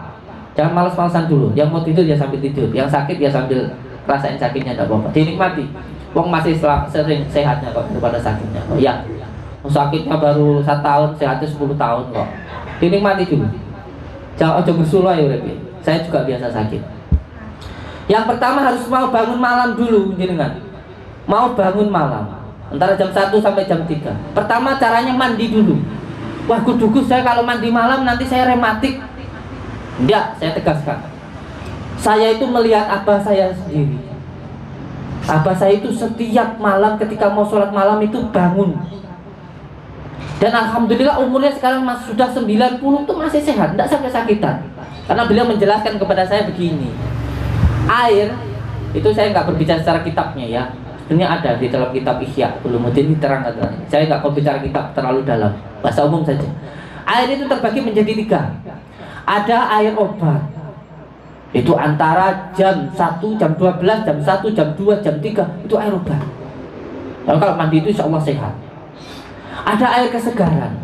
Jangan malas-malasan dulu. Yang mau tidur ya sambil tidur, yang sakit ya sambil rasain sakitnya, tidak apa-apa. Dinikmati. Wong masih sering sehatnya kok daripada sakitnya. Oh ya, sakitnya baru 1 tahun, sehatnya 10 tahun kok. Dinikmati dulu. Jangan ojo bersulah ya Rebi. Saya juga biasa sakit. Yang pertama harus mau bangun malam dulu, jenengan. Mau bangun malam antara jam 1 sampai jam 3. Pertama caranya mandi dulu. Wah kudugus, saya kalau mandi malam nanti saya rematik. Enggak, saya tegaskan. Saya itu melihat abah saya sendiri. Abah saya itu setiap malam ketika mau sholat malam itu bangun. Dan alhamdulillah umurnya sekarang sudah 90 itu masih sehat, tidak sampai sakitan. Karena beliau menjelaskan kepada saya begini. Air itu saya nggak berbicara secara kitabnya ya. Sebenarnya ada di dalam kitab Ihya Ulumuddin diterangkan. Saya nggak mau bicara kitab terlalu dalam, bahasa umum saja. Air itu terbagi menjadi 3. Ada air obat. Itu antara jam 1, jam 12, jam 1, jam 2, jam 3 itu air obat. Lalu kalau mandi itu insya Allah sehat. Ada air kesegaran.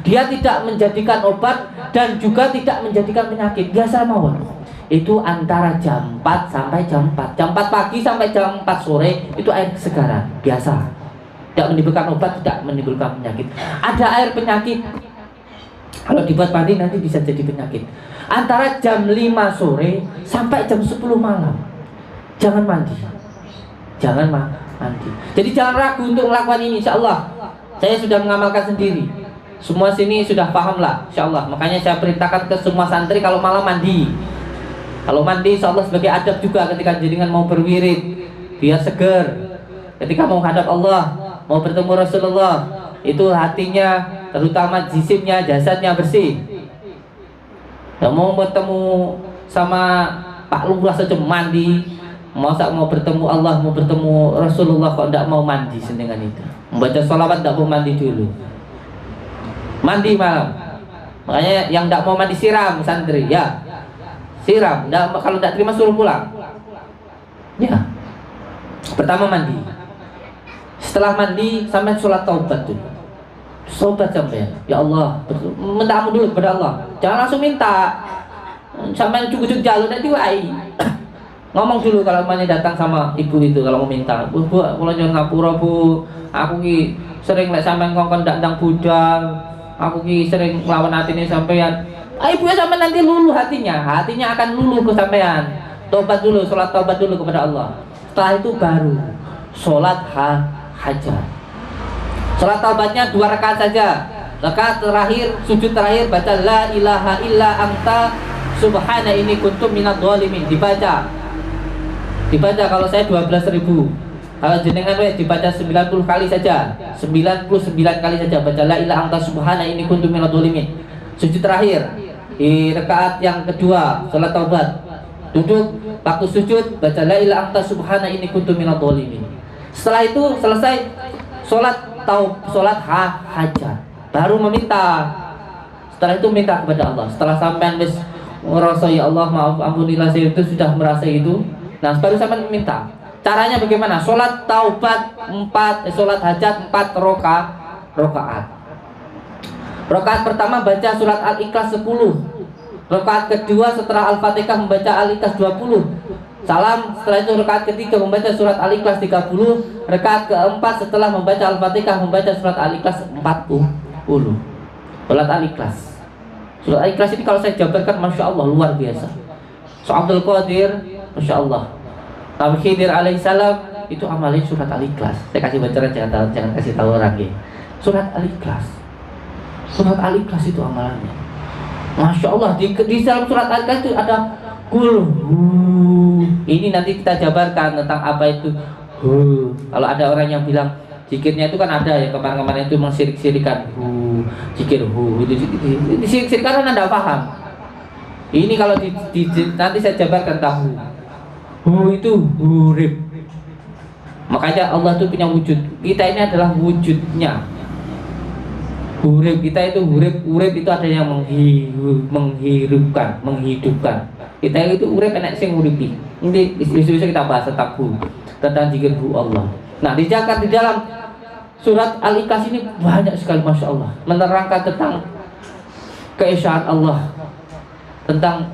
Dia tidak menjadikan obat dan juga tidak menjadikan penyakit. Biasa mawon. Itu antara jam 4 sampai jam 4. Jam 4 pagi sampai jam 4 sore itu air kesegaran. Biasa. Tidak menimbulkan obat, tidak menimbulkan penyakit. Ada air penyakit. Kalau dibuat mandi nanti bisa jadi penyakit. Antara jam 5 sore sampai jam 10 malam. Jangan mandi. Jangan mandi. Jadi jangan ragu untuk melakukan ini, insya Allah. Saya sudah mengamalkan sendiri. Semua sini sudah paham lah, insya Allah. Makanya saya perintahkan ke semua santri kalau malam mandi. Kalau mandi insya Allah sebagai adab juga ketika jenengan mau berwirid, biar seger. Ketika mau hadap Allah, mau bertemu Rasulullah, itu hatinya, terutama jisimnya, jasadnya bersih. Nah, mau bertemu sama Pak Lurah saja mandi. Masa mau bertemu Allah, mau bertemu Rasulullah kok tidak mau mandi dengan itu. Membaca sholawat tidak mau mandi dulu. Mandi malam. Makanya yang tidak mau mandi siram santri ya. Siram. Kalau tidak terima suruh pulang. Ya. Pertama mandi. Setelah mandi sampai sholat taubat dulu. Sobat sampai ya Allah, minta dulu kepada Allah. Jangan langsung minta. Sampai cukup jalur nanti wai. Ngomong dulu kalau mana datang sama ibu itu kalau mau minta. Bu, kalau jangan ngapura bu, aku ki sering lek sampean kongkon ndang budal. Aku ki sering nglawan hatine sampean. Ibu ya sampean nanti luluh hatinya. Hatinya akan luluh ke sampean. Tobat dulu, sholat tobat dulu kepada Allah. Setelah itu baru sholat hajat. Sholat taubatnya 2 rakaat saja. Rakaat terakhir, sujud terakhir baca la ilaha illa anta subhana inni kuntu minadh dhalimin, dibaca. Dibaca kalau saya 12.000. Kalau jenengan dibaca 90 kali saja, 99 kali saja baca la ilaha anta subhana inni kuntu minadz dzalimin. Sujud terakhir di rakaat yang kedua salat taubat. Duduk waktu sujud baca la ilaha anta subhana inni kuntu minadz dzalimin. Setelah itu selesai salat hajat, baru meminta. Setelah itu minta kepada Allah. Setelah sampean wis ngerasa ya Allah maaf ampunilah saya itu sudah merasa itu. Nah, baru sampean minta. Caranya bagaimana? Salat taubat 4, salat hajat 4 rakaat. Rakaat pertama baca surat Al-Ikhlas 10. Rakaat kedua setelah Al-Fatihah membaca Al-Ikhlas 20. Salam. Setelah itu rakaat ketiga membaca surat Al-Ikhlas 30. Rakaat keempat setelah membaca Al-Fatihah membaca surat Al-Ikhlas 40. Salat Al-Ikhlas. Surat Al-Ikhlas ini kalau saya jabarkan Masya Allah luar biasa. So Abdul Qadir Masya Allah, Nabi Khidir alaihissalam itu amalin surat Al-Ikhlas. Saya kasih bocoran, jangan kasih tahu orang ya. Surat Al-Ikhlas. Surat Al-Ikhlas itu amalannya. Masya Allah di dalam surat Al-Ikhlas itu ada kul. Ini nanti kita jabarkan tentang apa itu. Kalau ada orang yang bilang zikirnya itu kan ada ya, kemarin-kemarin itu mengsirik-sirikan zikir itu sirik-sirik karena Anda paham. Ini kalau nanti saya jabarkan tahu. Itu hurib. Makanya Allah itu punya wujud. Kita ini adalah wujudnya. Hurib kita itu hurib itu ada yang menghidupkan. Kita itu hurib enak sing nguripi. Ini isu-isu kita bahas tentang zikir Allah. Nah, di dalam surat Al-Ikhlas ini banyak sekali Masya Allah menerangkan tentang keesaan Allah, tentang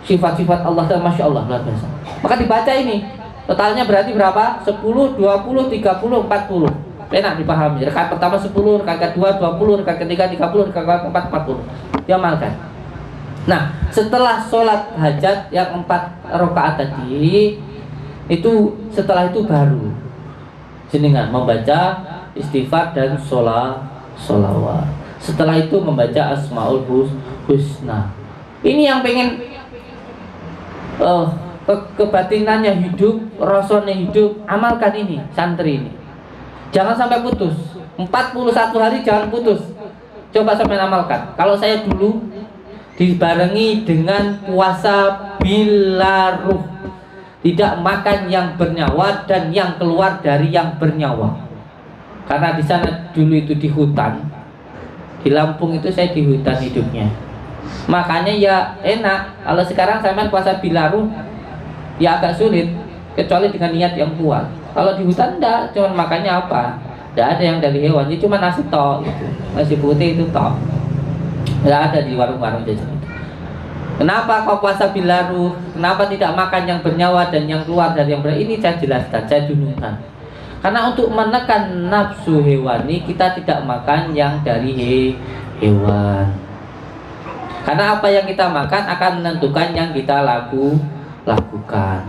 sifat-sifat Allah, dan Masya Allah luar biasa. Maka dibaca ini totalnya berarti berapa? 10, 20, 30, 40. Enak dipahami. Rakaat pertama 10, rakaat kedua 20, rakaat ketiga 30, rakaat keempat 40. Diamalkan. Nah, setelah sholat hajat yang 4 rakaat tadi itu, setelah itu baru jenengan membaca istighfar dan sholawat. Setelah itu membaca Asmaul Husna. Ini yang pengen kebatinannya hidup, rasanya hidup, amalkan ini, santri ini. Jangan sampai putus. 41 hari jangan putus. Coba sampai amalkan. Kalau saya dulu dibarengi dengan puasa bila ruh, tidak makan yang bernyawa dan yang keluar dari yang bernyawa. Karena di sana dulu itu di hutan. Di Lampung itu saya di hutan hidupnya. Makanya ya enak. Kalau sekarang saya main puasa bilaruh ya agak sulit, kecuali dengan niat yang kuat. Kalau di hutan enggak, cuman makannya apa? Enggak ada yang dari hewan, jadi cuma nasi tok gitu. Nasi putih itu tok. Enggak ada di warung-warung jajan itu. Kenapa kau puasa bilaruh? Kenapa tidak makan yang bernyawa dan yang keluar dari yang ini saya jelaskan, saya dunungkan. Karena untuk menekan nafsu hewani kita tidak makan yang dari hewan. Karena apa yang kita makan akan menentukan yang kita lakukan.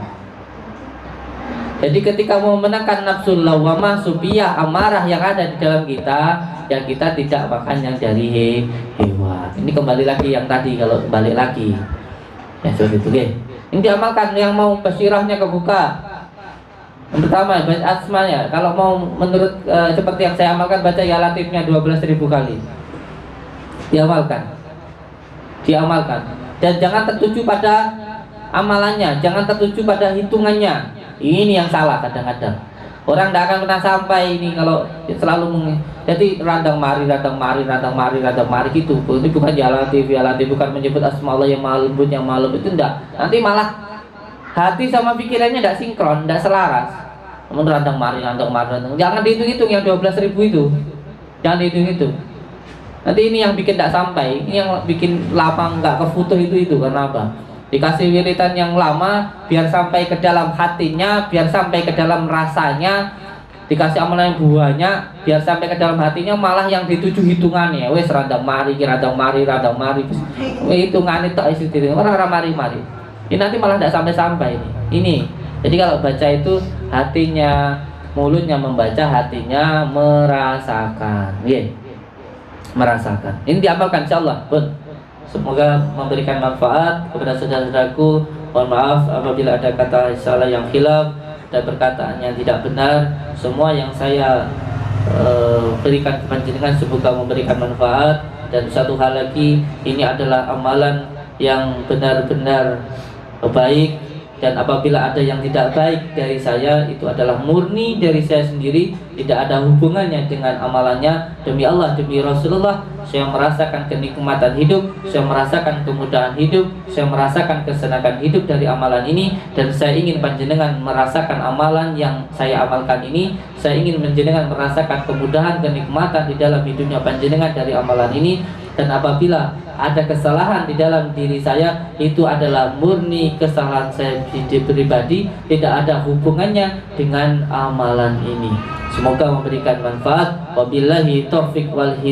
Jadi ketika mau menekan nafsu lawamah, supiyah, amarah yang ada di dalam kita, yang kita tidak makan yang dari hewan. Ini kembali lagi yang tadi, kalau kembali lagi ya seperti itu ya. Ini diamalkan. Yang mau basirahnya kebuka, yang pertama baca asmanya. Kalau mau menurut seperti yang saya amalkan, baca ya latifnya 12.000 kali. Diamalkan. Dan jangan tertuju pada amalannya, jangan tertuju pada hitungannya. Ini yang salah kadang-kadang. Orang tidak akan pernah sampai ini kalau selalu jadi radang mari gitu. Ini bukan ya latif, bukan menyebut asma Allah yang maha lembut, itu enggak. Nanti malah hati sama pikirannya tidak sinkron, tidak selaras. Namun radang mari. Jangan dihitung-hitung yang 12.000 itu. Jangan dihitung-hitung. Nanti ini yang bikin tidak sampai, ini yang bikin lama nggak kefutuh itu karena apa? Dikasih wiritan yang lama biar sampai ke dalam hatinya, biar sampai ke dalam rasanya. Dikasih amalan yang buahnya biar sampai ke dalam hatinya, malah yang dituju hitungannya. Wes radang mari. Hitungan itu orang mari. Ini nanti malah tidak sampai ini. Jadi kalau baca itu hatinya, mulutnya membaca, hatinya merasakan. Merasakan. Ini diamalkan insyaallah. Semoga memberikan manfaat kepada saudara-saudaraku Mohon maaf apabila ada kata salah yang khilaf dan perkataan yang tidak benar. Semua yang saya berikan kepada jenengan semoga memberikan manfaat. Dan satu hal lagi, ini adalah amalan yang benar-benar baik, dan apabila ada yang tidak baik dari saya, itu adalah murni dari saya sendiri, tidak ada hubungannya dengan amalannya. Demi Allah, demi Rasulullah, saya merasakan kenikmatan hidup, saya merasakan kemudahan hidup, saya merasakan kesenangan hidup dari amalan ini, dan saya ingin panjenengan merasakan amalan yang saya amalkan ini. Saya ingin panjenengan merasakan kemudahan, kenikmatan di dalam hidupnya panjenengan dari amalan ini. Dan apabila ada kesalahan di dalam diri saya, itu adalah murni kesalahan saya pribadi, tidak ada hubungannya dengan amalan ini. Semoga memberikan manfaat. Wabillahi taufiq wal hidayah.